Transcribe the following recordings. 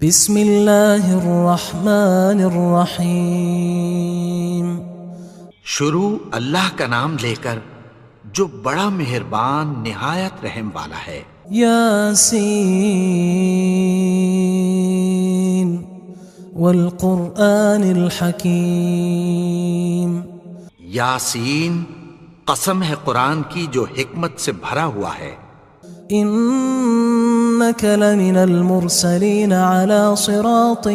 بسم اللہ الرحمن الرحیم۔ شروع اللہ کا نام لے کر جو بڑا مہربان نہایت رحم والا ہے۔ یاسین والقرآن الحکیم۔ یاسین، قسم ہے قرآن کی جو حکمت سے بھرا ہوا ہے۔ انک لمن المرسلین علی صراط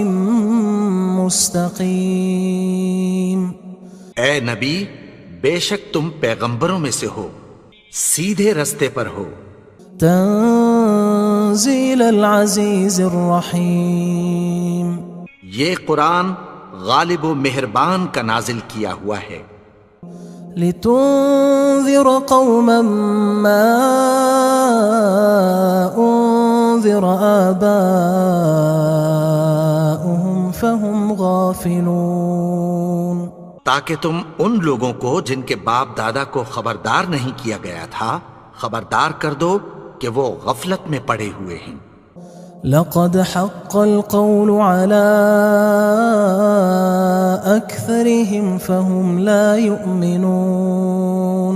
مستقیم۔ اے نبی، بے شک تم پیغمبروں میں سے ہو، سیدھے رستے پر ہو۔ تنزیل العزیز الرحیم۔ یہ قرآن غالب و مہربان کا نازل کیا ہوا ہے۔ لتنذر قوما ما انذر آباؤهم فهم غافلون۔ تاکہ تم ان لوگوں کو جن کے باپ دادا کو خبردار نہیں کیا گیا تھا خبردار کر دو کہ وہ غفلت میں پڑے ہوئے ہیں۔ لقد حق القول على أكثرهم فهم لا يؤمنون۔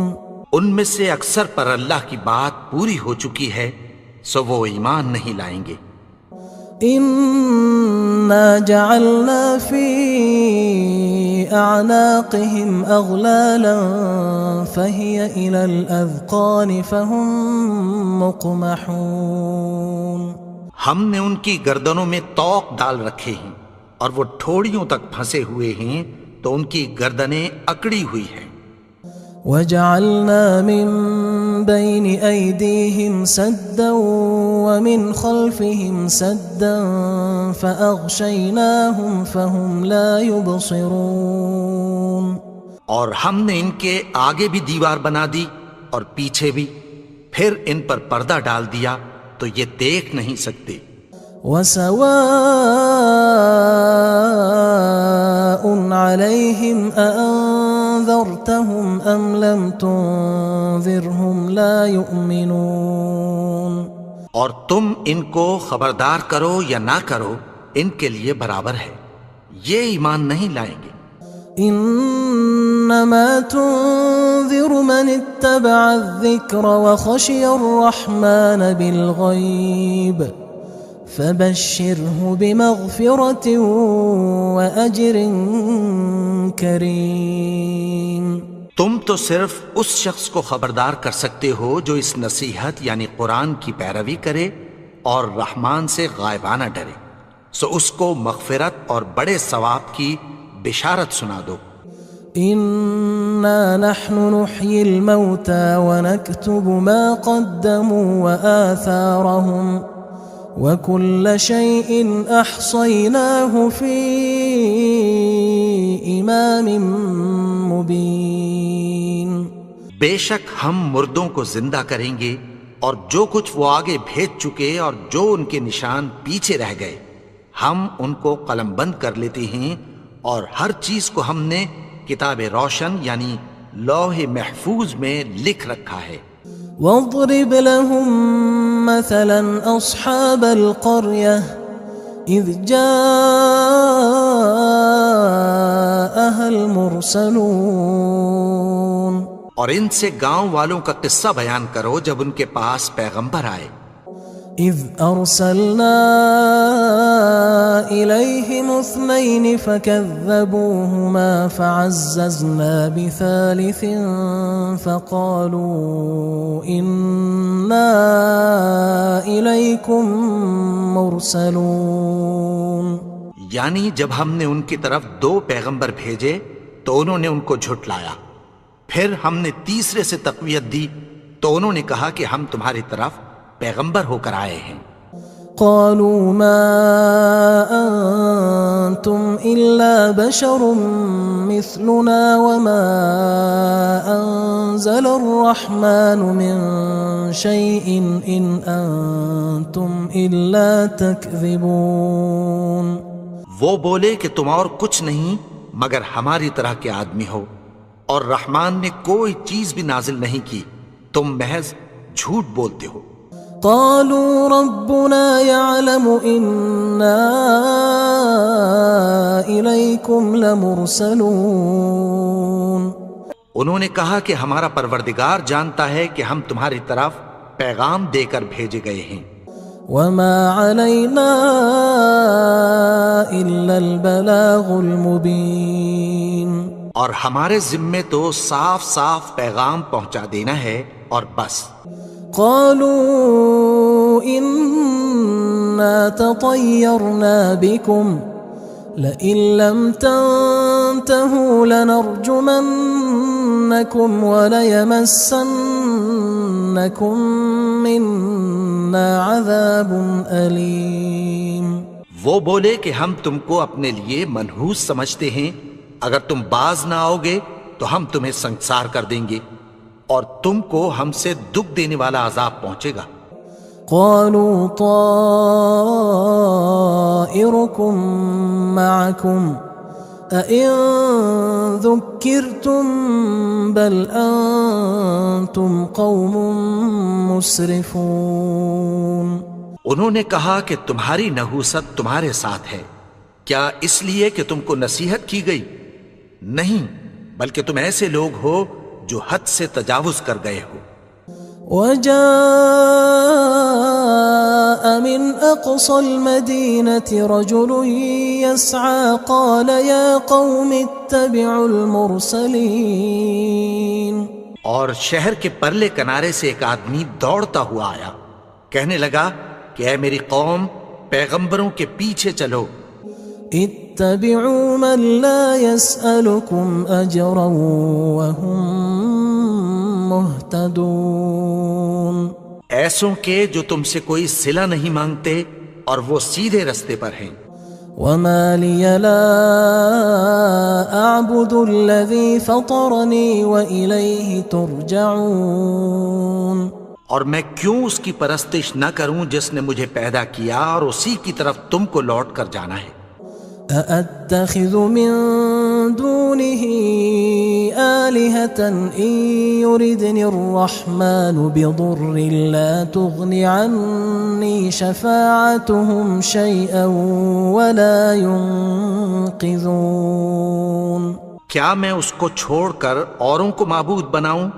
ان میں سے اکثر پر اللہ کی بات پوری ہو چکی ہے سو وہ ایمان نہیں لائیں گے۔ إنا جعلنا في أعناقهم أغلالا فهي إلى الأذقان فهم مقمحون۔ ہم نے ان کی گردنوں میں طوق ڈال رکھے ہیں اور وہ ٹھوڑیوں تک پھنسے ہوئے ہیں تو ان کی گردنیں اکڑی ہوئی ہیں۔ وجعلنا من بين أيديهم سدا ومن خلفهم سدا فأغشيناهم فهم لا يبصرون۔ اور ہم نے ان کے آگے بھی دیوار بنا دی اور پیچھے بھی، پھر ان پر پردہ ڈال دیا تو یہ دیکھ نہیں سکتے۔ وسواء عليهم أأنذرتهم أم لم تنذرهم لا يؤمنون۔ اور تم ان کو خبردار کرو یا نہ کرو ان کے لیے برابر ہے، یہ ایمان نہیں لائیں گے۔ انما تنذر من اتبع الذکر وخشی الرحمن بالغیب فبشره بمغفرة وأجر کریم۔ تم تو صرف اس شخص کو خبردار کر سکتے ہو جو اس نصیحت یعنی قرآن کی پیروی کرے اور رحمان سے غائبانہ ڈرے، سو اس کو مغفرت اور بڑے ثواب کی بشارت سنا دو۔ انا نحن نحيي الموتى ونكتب ما قدموا وآثارهم وكل شيء احصيناه في امام مبين۔ بے شک ہم مردوں کو زندہ کریں گے اور جو کچھ وہ آگے بھیج چکے اور جو ان کے نشان پیچھے رہ گئے ہم ان کو قلم بند کر لیتے ہیں، اور ہر چیز کو ہم نے کتاب روشن یعنی لوح محفوظ میں لکھ رکھا ہے۔ واضرب لهم مثلا اصحاب القرية اذ جاءها المرسلون۔ اور ان سے گاؤں والوں کا قصہ بیان کرو جب ان کے پاس پیغمبر آئے۔ اذ ارسلنا الیہم اثنین فکذبوہما فعززنا بثالث فقالوا انا الیکم مرسلون۔ یعنی جب ہم نے ان کی طرف 2 پیغمبر بھیجے تو انہوں نے ان کو جھٹلایا، پھر ہم نے تیسرے سے تقویت دی تو انہوں نے کہا کہ ہم تمہاری طرف پیغمبر ہو کر آئے ہیں۔ قالوا ما انتم الا بشر مثلنا وما انزل الرحمن من شيء ان انتم الا تكذبون۔ وہ بولے کہ تم اور کچھ نہیں مگر ہماری طرح کے آدمی ہو، اور رحمان نے کوئی چیز بھی نازل نہیں کی، تم محض جھوٹ بولتے ہو۔ قالوا ربنا يعلم إنا إليكم لمرسلون انہوں نے کہا کہ ہمارا پروردگار جانتا ہے کہ ہم تمہاری طرف پیغام دے کر بھیجے گئے ہیں. وما علينا إلا البلاغ المبين اور ہمارے ذمے تو صاف صاف پیغام پہنچا دینا ہے اور بس. قالوا إنا تطيرنا بكم لئن لم تنتهوا لنرجمنكم وليمسنكم منا عذاب أليم. وہ بولے کہ ہم تم کو اپنے لیے منحوس سمجھتے ہیں، اگر تم باز نہ آؤ گے تو ہم تمہیں سنگسار کر دیں گے اور تم کو ہم سے دکھ دینے والا عذاب پہنچے گا. قالوا طائركم معكم أئن ذكرتم بل أنتم قوم مسرفون. انہوں نے کہا کہ تمہاری نحوست تمہارے ساتھ ہے، کیا اس لیے کہ تم کو نصیحت کی گئی؟ نہیں، بلکہ تم ایسے لوگ ہو جو حد سے تجاوز کر گئے ہو. وجاء من أقصى المدينة رجل يسعى قال يا قوم اتبعوا المرسلين. اور شہر کے پرلے کنارے سے ایک آدمی دوڑتا ہوا آیا، کہنے لگا کہ اے میری قوم، پیغمبروں کے پیچھے چلو. اتبعوا من لا يسألكم أجرا وهم مهتدون. ایسوں کے جو تم سے کوئی صلہ نہیں مانگتے اور وہ سیدھے رستے پر ہیں. وما لي لا أعبد الذي فطرني وإليه ترجعون. اور میں کیوں اس کی پرستش نہ کروں جس نے مجھے پیدا کیا اور اسی کی طرف تم کو لوٹ کر جانا ہے. أأتخذ من دونه آلهة إن يردني الرحمن بضر لا تغن عني شفاعتهم شيئا ولا ينقذون. کیا میں اس کو چھوڑ کر اوروں کو معبود بناؤں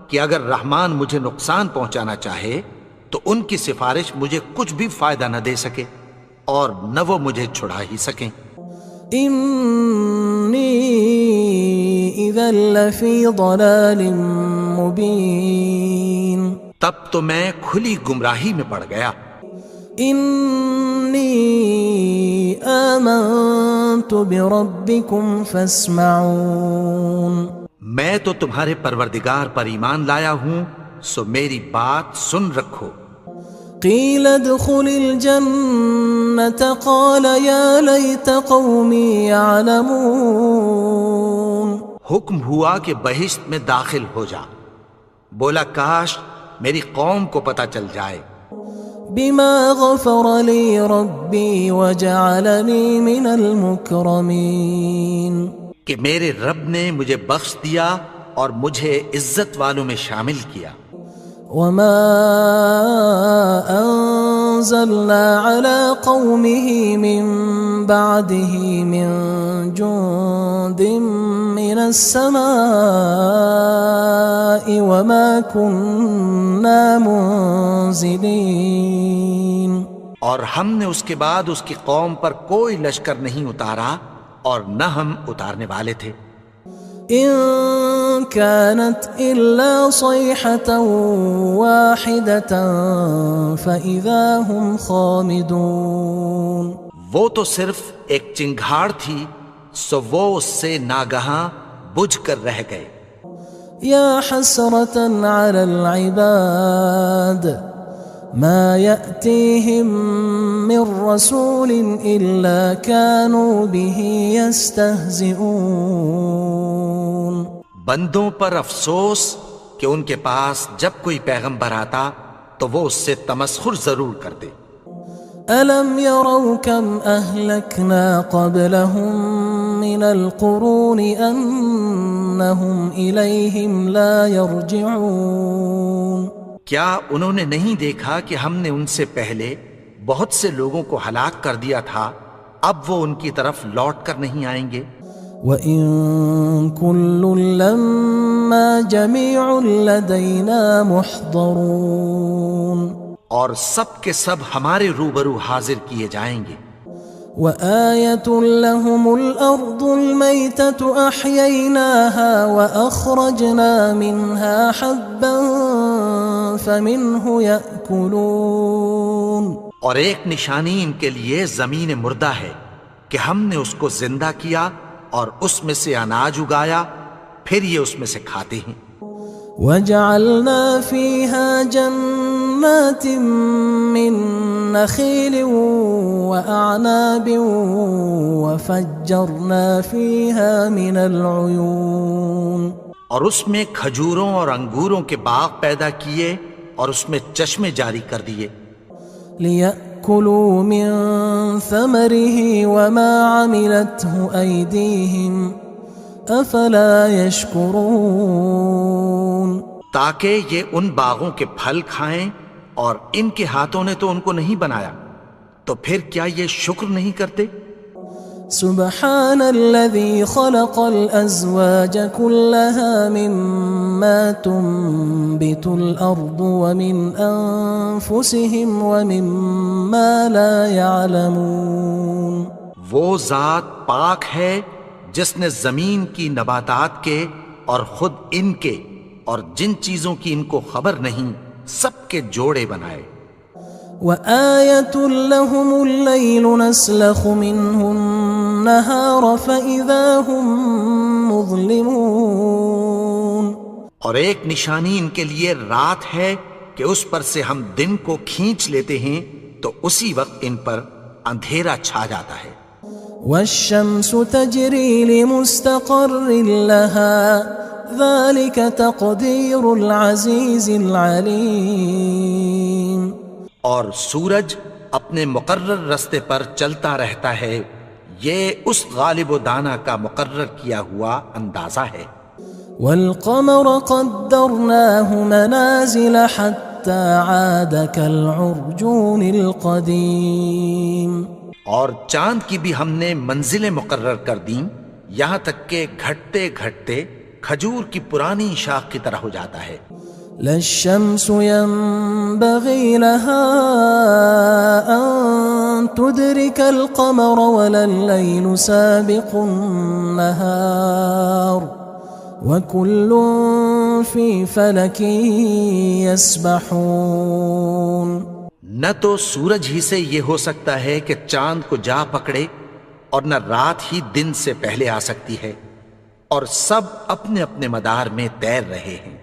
کہ اگر رحمان مجھے نقصان پہنچانا چاہے تو ان کی سفارش مجھے کچھ بھی فائدہ نہ دے سکے اور نہ وہ مجھے چھڑا ہی سکیں. إني إذا لفي ضلال مبين. تب تو میں کھلی گمراہی میں پڑ گیا. إني آمنت بربكم فاسمعون. میں تو تمہارے پروردگار پر ایمان لایا ہوں، سو میری بات سن رکھو. قيل ادخل الجنة قال يا ليت قومي يعلمون. حکم ہوا کہ بہشت میں داخل ہو جا. بولا کاش میری قوم کو پتہ چل جائے. بما غفر لي ربي وجعلني من المكرمين. کہ میرے رب نے مجھے بخش دیا اور مجھے عزت والوں میں شامل کیا. وما أنزلنا على قومه من بعده من جند من السماء وما كنا منزلين. اور ہم نے اس کے بعد اس کی قوم پر کوئی لشکر نہیں اتارا اور نہ ہم اتارنے والے تھے. إن كانت إلا صيحة واحدة فإذا هم خامدون. وہ تو صرف ایک چنگھاڑ تھی، سو وہ اس سے ناگہاں بجھ کر رہ گئے. يا حسرة على العباد ما يأتيهم من رسول إلا كانوا به يستهزئون. بندوں پر افسوس کہ ان کے پاس جب کوئی پیغمبر آتا تو وہ اس سے تمسخر ضرور کرتے. ألم يروا كم أهلكنا قبلهم من القرون أنهم إليهم لا يرجعون. کیا انہوں نے نہیں دیکھا کہ ہم نے ان سے پہلے بہت سے لوگوں کو ہلاک کر دیا تھا، اب وہ ان کی طرف لوٹ کر نہیں آئیں گے؟ وَإِن كُلٌّ لَمَّا جَمِيعٌ لَدَيْنَا مُحْضَرُونَ، اور سب کے سب ہمارے روبرو حاضر کیے جائیں گے۔ وَآيَةٌ لَهُمُ الْأَرْضُ الْمَيْتَةُ أَحْيَيْنَاهَا وَأَخْرَجْنَا مِنْهَا حَبًّا فَمِنْهُ يَأْكُلُونَ، اور ایک نشانی ان کے لیے زمین مردہ ہے کہ ہم نے اس کو زندہ کیا اور اس میں سے اناج اگایا، پھر یہ اس میں سے کھاتے ہیں۔ وَجَعَلْنَا فِيهَا جَنَّاتٍ مِّن نَخِيلٍ وَأَعْنَابٍ وَفَجَّرْنَا فِيهَا مِنَ الْعُيُونِ، اور اس میں کھجوروں اور انگوروں کے باغ پیدا کیے اور اس میں چشمے جاری کر دیے، لِيَأْكُلُوا مِن ثَمَرِهِ وَمَا عَمِلَتْهُ أَيْدِيهِمْ أَفَلَا يَشْكُرُونَ، تاکہ یہ ان باغوں کے پھل کھائیں، اور ان کے ہاتھوں نے تو ان کو نہیں بنایا، تو پھر کیا یہ شکر نہیں کرتے؟ سبحان الذي خلق الأزواج كلها مما تنبت الأرض ومن أنفسهم ومما لا يعلمون، وہ ذات پاک ہے جس نے زمین کی نباتات کے اور خود ان کے اور جن چیزوں کی ان کو خبر نہیں سب کے جوڑے بنائے۔ وَآيَةٌ لَهُمُ اللَّيْلُ نَسْلَخُ مِنْهُ النَّهَارَ فَإِذَا هُمْ مُظْلِمُونَ، اور ایک نشانی ان کے لیے رات ہے کہ اس پر سے ہم دن کو کھینچ لیتے ہیں تو اسی وقت ان پر اندھیرا چھا جاتا ہے۔ وَالشَّمْسُ تَجْرِي لِمُسْتَقَرٍّ لَهَا ذَلِكَ تَقْدِيرُ الْعَزِيزِ الْعَلِيمِ، اور سورج اپنے مقرر رستے پر چلتا رہتا ہے، یہ اس غالب و دانا کا مقرر کیا ہوا اندازہ ہے۔ وَالْقَمَرَ قَدَّرْنَاهُ مَنَازِلَ حَتَّى عَادَ كَالْعُرْجُونِ الْقَدِيمِ، اور چاند کی بھی ہم نے منزلیں مقرر کر دیں، یہاں تک کہ گھٹتے گھٹتے کھجور کی پرانی شاخ کی طرح ہو جاتا ہے۔ لا الشمس ينبغي لها أن تدرك القمر ولا الليل سابق النهار وكل في فلك يسبحون، نہ تو سورج ہی سے یہ ہو سکتا ہے کہ چاند کو جا پکڑے، اور نہ رات ہی دن سے پہلے آ سکتی ہے، اور سب اپنے اپنے مدار میں تیر رہے ہیں۔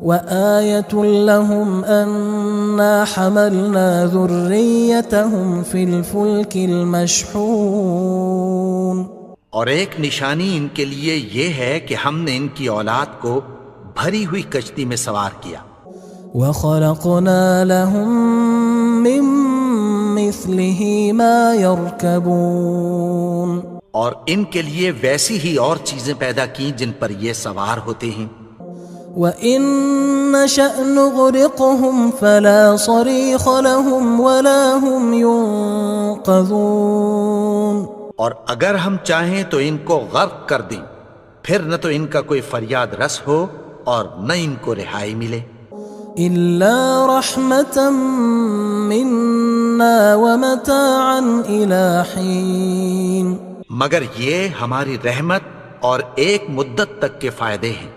وَآيَةٌ لَهُمْ أَنَّا حَمَلْنَا ذُرِّيَّتَهُمْ فِي الْفُلْكِ الْمَشْحُونِ، اور ایک نشانی ان کے لیے یہ ہے کہ ہم نے ان کی اولاد کو بھری ہوئی کشتی میں سوار کیا۔ وَخَلَقْنَا لَهُم مِّن مِّثْلِهِ مَا يَرْكَبُونَ، اور ان کے لیے ویسی ہی اور چیزیں پیدا کی جن پر یہ سوار ہوتے ہیں۔ وَإِن نَّشَأْ نُغْرِقْهُمْ فَلَا صَرِيخَ لَهُمْ وَلَا هُمْ يُنقَذُونَ، اور اگر ہم چاہیں تو ان کو غرق کر دیں، پھر نہ تو ان کا کوئی فریاد رس ہو اور نہ ان کو رہائی ملے۔ إِلَّا رَحْمَةً مِّنَّا وَمَتَاعًا إِلَى حِينٍ، مگر یہ ہماری رحمت اور ایک مدت تک کے فائدے ہیں۔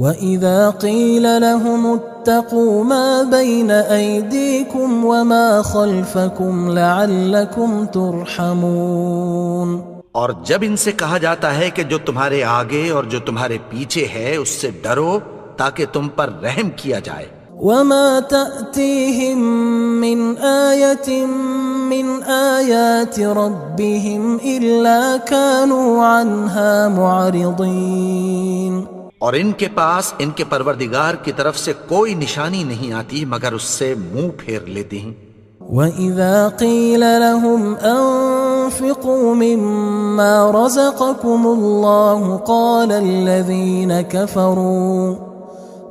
وَإِذَا قِيلَ لَهُمُ اتَّقُوا مَا بَيْنَ أَيْدِيكُمْ وَمَا خَلْفَكُمْ لَعَلَّكُمْ تُرْحَمُونَ، اور جب ان سے کہا جاتا ہے کہ جو تمہارے آگے اور جو تمہارے پیچھے ہے اس سے ڈرو تاکہ تم پر رحم کیا جائے۔ وَمَا تَأْتِيهِم مِّنْ آيَةٍ مِّنْ آيَاتِ رَبِّهِمْ إِلَّا كَانُوا عَنْهَا مُعْرِضِينَ، اور ان کے پاس ان کے پروردگار کی طرف سے کوئی نشانی نہیں آتی مگر اس سے منہ پھیر لیتے ہیں۔ وَإِذَا قِيلَ لَهُمْ أَنفِقُوا مِمَّا رَزَقَكُمُ اللَّهُ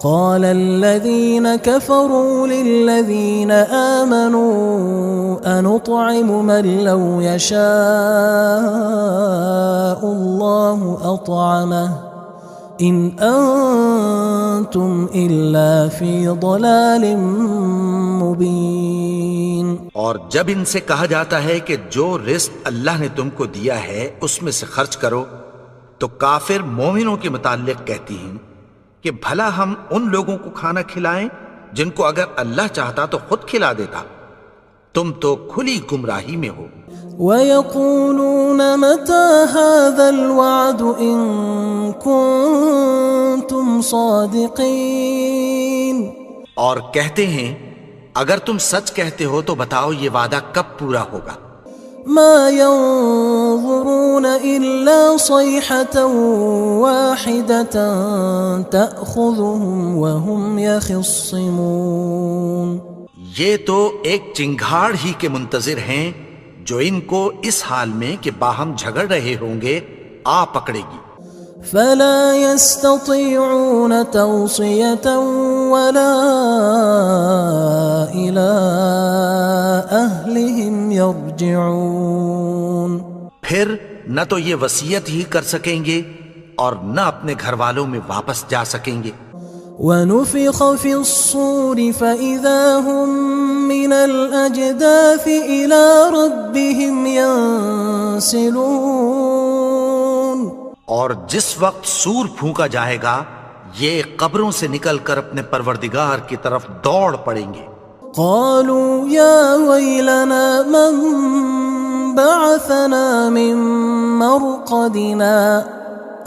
قال الذين كفروا للذين آمنوا أنطعم من لو يشاء الله أطعمه إن أنتم إلا في ضلال مبين. اور جب ان سے کہا جاتا ہے کہ جو رزق اللہ نے تم کو دیا ہے اس میں سے خرچ کرو، تو کافر مومنوں کے متعلق کہتی ہیں کہ بھلا ہم ان لوگوں کو کھانا کھلائیں جن کو اگر اللہ چاہتا تو خود کھلا دیتا. تم تو کھلی گمراہی میں ہو. وَيَقُولُونَ مَتَى هَذَا الْوَعْدُ إِن كُنتُمْ صَادِقِينَ. اور کہتے ہیں اگر تم سچ کہتے ہو تو بتاؤ یہ وعدہ کب پورا ہوگا. ما ينظرون إلا صيحة واحدة تأخذهم وهم يخصمون. یہ تو ایک چنگھاڑ ہی کے منتظر ہیں جو ان کو اس حال میں کہ باہم جھگڑ رہے ہوں گے آ پکڑے گی. فلا يستطيعون توصية ولا إلى أهلهم يرجعون. پھر نہ تو یہ وصیت ہی کر سکیں گے اور نہ اپنے گھر والوں میں واپس جا سکیں گے. ونفخ في الصور فإذا هم من الأجداث إلى ربهم ينسلون. اور جس وقت سور پھونکا جائے گا یہ قبروں سے نکل کر اپنے پروردگار کی طرف دوڑ پڑیں گے. قالوا يا ويلنا من بعثنا من مرقدنا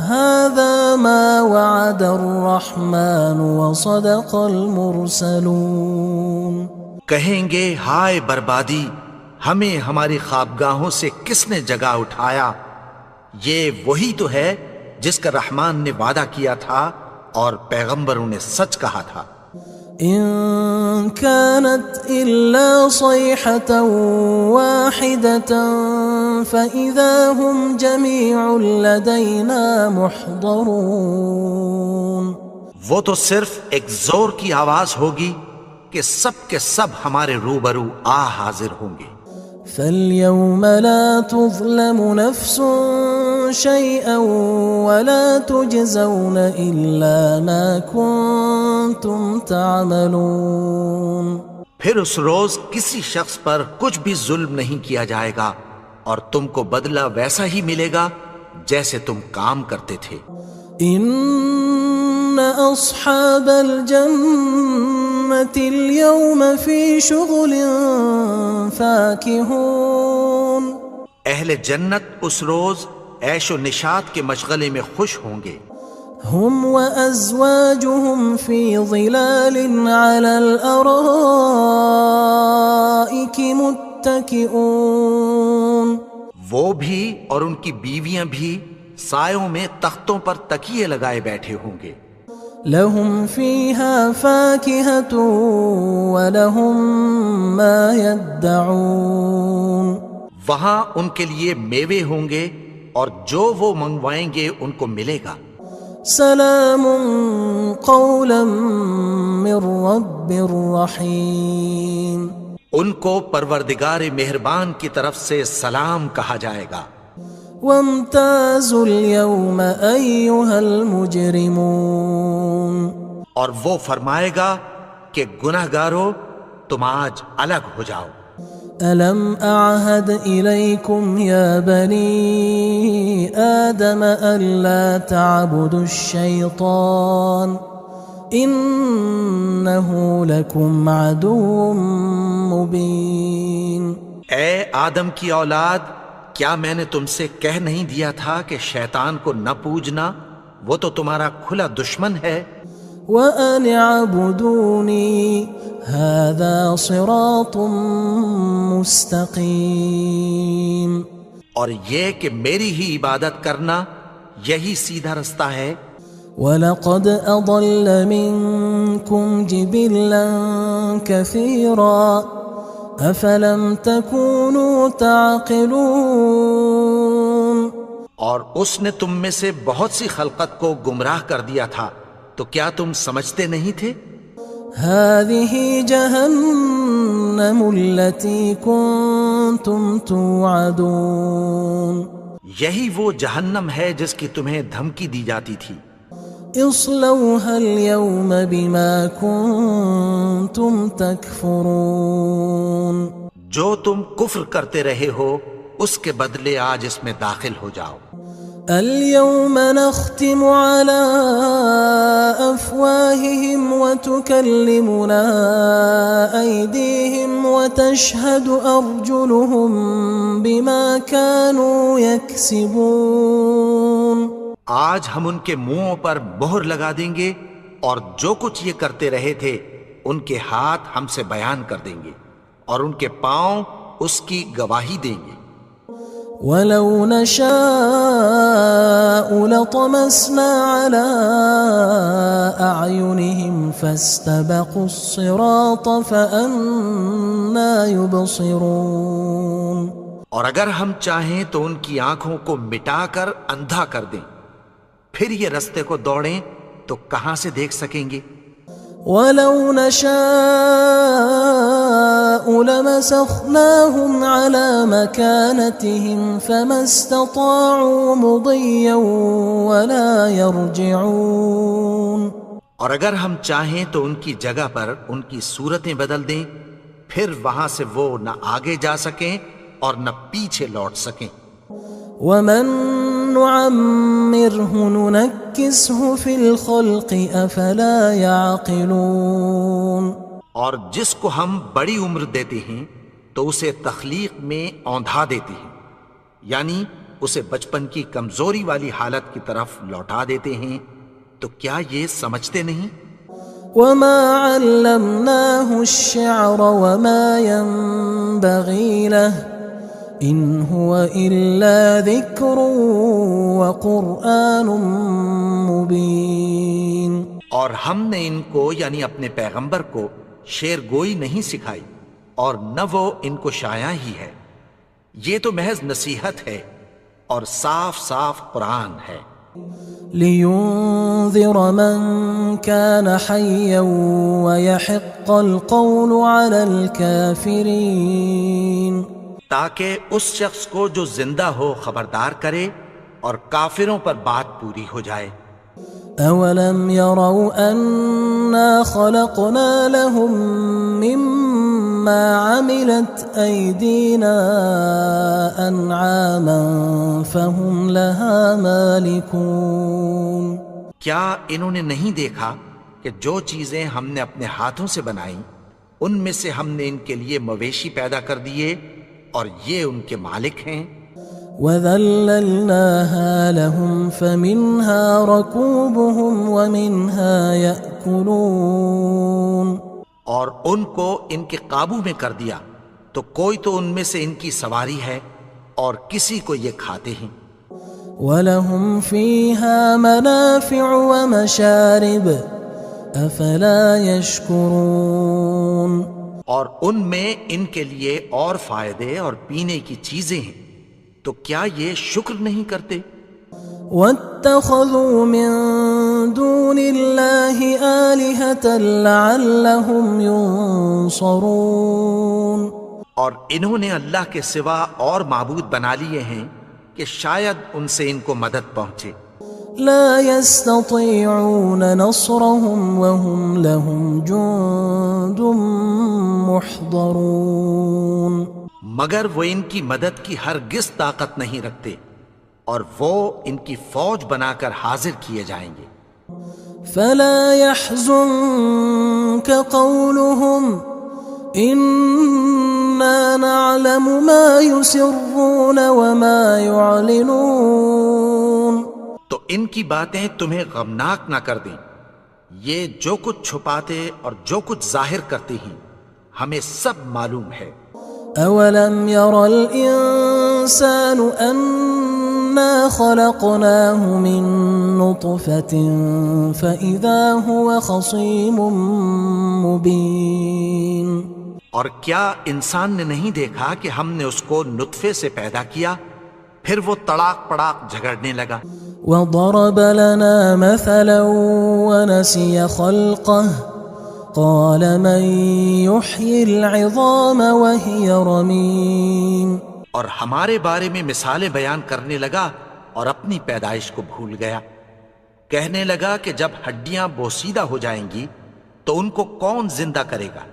هذا ما وعد الرحمن وصدق المرسلون. کہیں گے ہائے بربادی، ہمیں ہماری خوابگاہوں سے کس نے جگا اٹھایا. یہ وہی تو ہے جس کا رحمان نے وعدہ کیا تھا اور پیغمبروں نے سچ کہا تھا. إن كانت إلا صيحة واحدة فإذا هم جميع لدينا محضرون. وہ تو صرف ایک زور کی آواز ہوگی کہ سب کے سب ہمارے روبرو آ حاضر ہوں گے. فاليوم لا تظلم نفس شيئا ولا تجزون إلا ما كنتم تعملون. پھر اس روز کسی شخص پر کچھ بھی ظلم نہیں کیا جائے گا اور تم کو بدلہ ویسا ہی ملے گا جیسے تم کام کرتے تھے. إن أصحاب الجنة اليوم في شغل فاكهون. اہل جنت اس روز عیش و نشاط کے مشغلے میں خوش ہوں گے. هم وأزواجهم في ظلال على الأرائك متكئون. وہ بھی اور ان کی بیویاں بھی سایوں میں تختوں پر تکیے لگائے بیٹھے ہوں گے. لهم فيها فاكهة ولهم ما يدعون. وہاں ان کے لیے میوے ہوں گے اور جو وہ منگوائیں گے ان کو ملے گا. سلام قولا من رب رحیم. ان کو پروردگار مہربان کی طرف سے سلام کہا جائے گا. وامتازوا اليوم أيها المجرمون. اور وہ فرمائے گا کہ گناہگارو تم آج الگ ہو جاؤ. ألم أعهد إليكم يا بني آدم ألا تعبدوا الشيطان إنه لكم عدو مبين. اے آدم کی اولاد، کیا میں نے تم سے کہہ نہیں دیا تھا کہ شیطان کو نہ پوجنا، وہ تو تمہارا کھلا دشمن ہے. وَأَنِ اعْبُدُونِي هَذَا صِرَاطٌ مُسْتَقِيمٌ. اور یہ کہ میری ہی عبادت کرنا یہی سیدھا رستہ ہے. وَلَقَدْ أَضَلَّ مِنْكُمْ جِبِلًّا كَثِيرًا أَفَلَمْ تَكُونُوا تَعْقِلُونَ. اور اس نے تم میں سے بہت سی خلقت کو گمراہ کر دیا تھا، تو کیا تم سمجھتے نہیں تھے؟ هذه جهنم التي كنتم توعدون یہی وہ جہنم ہے جس کی تمہیں دھمکی دی جاتی تھی۔ اصلوها اليوم بما كنتم تكفرون جو تم کفر کرتے رہے ہو اس کے بدلے آج اس میں داخل ہو جاؤ۔ اليوم نختم على أفواههم وتكلمنا أيديهم وتشهد أرجلهم بما كانوا يكسبون آج ہم ان کے منہوں پر مہر لگا دیں گے اور جو کچھ یہ کرتے رہے تھے ان کے ہاتھ ہم سے بیان کر دیں گے اور ان کے پاؤں اس کی گواہی دیں گے۔ وَلَوْ نَشَاءُ لَطَمَسْنَا عَلَىٰ أَعْيُنِهِمْ فَاسْتَبَقُوا الصِّرَاطَ فَأَنَّىٰ يُبْصِرُونَ اور اگر ہم چاہیں تو ان کی آنکھوں کو مٹا کر اندھا کر دیں، پھر یہ رستے کو دوڑیں تو کہاں سے دیکھ سکیں گے؟ وَلَوْ نَشَاءُ لَمَسَخْنَاهُمْ عَلَىٰ مَكَانَتِهِمْ فَمَا اسْتَطَاعُوا مُضِيًّا وَلَا يَرْجِعُونَ اور اگر ہم چاہیں تو ان کی جگہ پر ان کی صورتیں بدل دیں، پھر وہاں سے وہ نہ آگے جا سکیں اور نہ پیچھے لوٹ سکیں۔ وَمَن نُعَمِّرْهُ نُنَكِّسْهُ فِي الْخَلْقِ أَفَلَا يَعْقِلُونَ اور جس کو ہم بڑی عمر دیتے ہیں تو اسے تخلیق میں اوندھا دیتے ہیں، یعنی اسے بچپن کی کمزوری والی حالت کی طرف لوٹا دیتے ہیں، تو کیا یہ سمجھتے نہیں؟ وَمَا عَلَّمْنَاهُ الشِّعْرَ وَمَا يَنبَغِي لَهُ إِنْ هُوَ إِلَّا ذِكْرٌ وَقُرْآنٌ مُبِينٌ اور ہم نے ان کو یعنی اپنے پیغمبر کو شعر گوئی نہیں سکھائی اور نہ وہ ان کو شایع ہی ہے، یہ تو محض نصیحت ہے اور صاف صاف قرآن ہے۔ لِيُنذِرَ مَن كَانَ حَيًّا وَيَحِقَّ الْقَوْلُ عَلَى الْكَافِرِينَ تاکہ اس شخص کو جو زندہ ہو خبردار کرے اور کافروں پر بات پوری ہو جائے۔ أَوَلَمْ يَرَوْا أَنَّا خَلَقْنَا لَهُم مِّمَّا عَمِلَتْ أَيْدِينَا أَنْعَامًا فَهُمْ لَهَا مَالِكُونَ کیا انہوں نے نہیں دیکھا کہ جو چیزیں ہم نے اپنے ہاتھوں سے بنائیں ان میں سے ہم نے ان کے لیے مویشی پیدا کر دیے اور یہ ان کے مالک ہیں۔ وَذَلَّلْنَاهَا لَهُمْ فَمِنْهَا رَكُوبُهُمْ وَمِنْهَا يَأْكُلُونَ اور ان کو ان کے قابو میں کر دیا تو کوئی تو ان میں سے ان کی سواری ہے اور کسی کو یہ کھاتے ہیں۔ وَلَهُمْ فِيهَا مَنَافِعُ وَمَشَارِبُ أَفَلَا يَشْكُرُونَ اور ان میں ان کے لیے اور فائدے اور پینے کی چیزیں ہیں، تو کیا یہ شکر نہیں کرتے؟ وَاتَّخَذُوا مِن دُونِ اللَّهِ آلِهَةً لَعَلَّهُمْ يُنصَرُونَ اور انہوں نے اللہ کے سوا اور معبود بنا لیے ہیں کہ شاید ان سے ان کو مدد پہنچے۔ لا يستطيعون نصرهم وهم لهم جند محضرون مگر وہ ان کی مدد کی ہرگز طاقت نہیں رکھتے اور وہ ان کی فوج بنا کر حاضر کیے جائیں گے۔ فلا يحزنك قولهم إنا نعلم ما يسرون وما يعلنون تو ان کی باتیں تمہیں غمناک نہ کر دیں، یہ جو کچھ چھپاتے اور جو کچھ ظاہر کرتے ہیں ہمیں سب معلوم ہے۔ أَوَلَمْ يَرَ الْإِنسَانُ أَنَّا خَلَقْنَاهُ مِن نُّطْفَةٍ فَإِذَا هُوَ خَصِيمٌ مُّبِينٌ اور کیا انسان نے نہیں دیکھا کہ ہم نے اس کو نطفے سے پیدا کیا، پھر وہ تڑاک پڑاک جھگڑنے لگا۔ وضرب لنا مثلا ونسي خلقه قال من يحيي العظام وهي رميم. اور ہمارے بارے میں مثالیں بیان کرنے لگا اور اپنی پیدائش کو بھول گیا. کہنے لگا کہ جب ہڈیاں بوسیدہ ہو جائیں گی تو ان کو کون زندہ کرے گا؟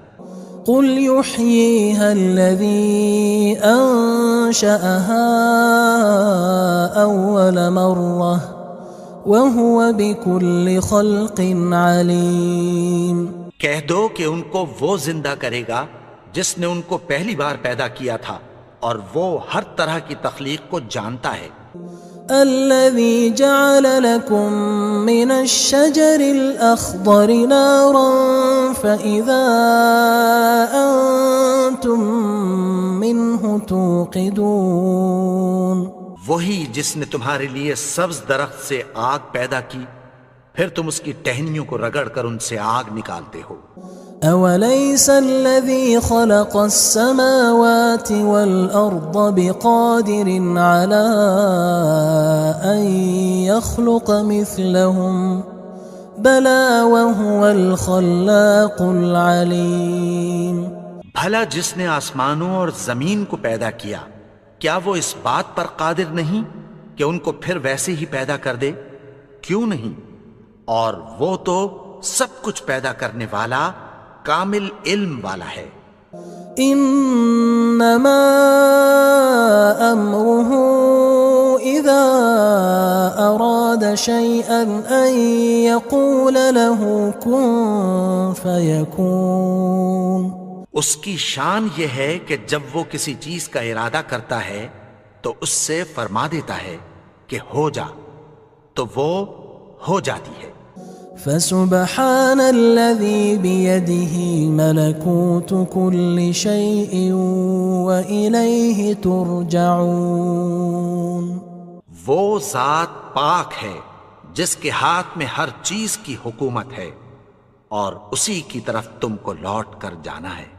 قل يحييها الذي أنشأها أول مرة وهو بكل خلق عليم. کہہ دو کہ ان کو وہ زندہ کرے گا جس نے ان کو پہلی بار پیدا کیا تھا اور وہ ہر طرح کی تخلیق کو جانتا ہے. الذي جعل لكم من الشجر الأخضر نارا فإذا أنتم منه توقدون. وہی جس نے تمہارے لیے سبز درخت سے آگ پیدا کی پھر تم اس کی ٹہنیوں کو رگڑ کر ان سے آگ نکالتے ہو. أوليس الذي خلق السماوات والأرض بقادر على أن يخلق مثلهم بلى وهو الخلاق العليم. بھلا جس نے آسمانوں اور زمین کو پیدا کیا کیا وہ اس بات پر قادر نہیں کہ ان کو پھر ویسے ہی پیدا کر دے؟ کیوں نہیں؟ اور وہ تو سب کچھ پیدا کرنے والا کامل علم والا ہے. انما امره اذا اراد شيئا ان يقول له كن فيكون. اس کی شان یہ ہے کہ جب وہ کسی چیز کا ارادہ کرتا ہے تو اس سے فرما دیتا ہے کہ ہو جا تو وہ ہو جاتی ہے. فسبحان الذي بيده ملكوت كل شيء وإليه ترجعون. وہ ذات پاک ہے جس کے ہاتھ میں ہر چیز کی حکومت ہے اور اسی کی طرف تم کو لوٹ کر جانا ہے.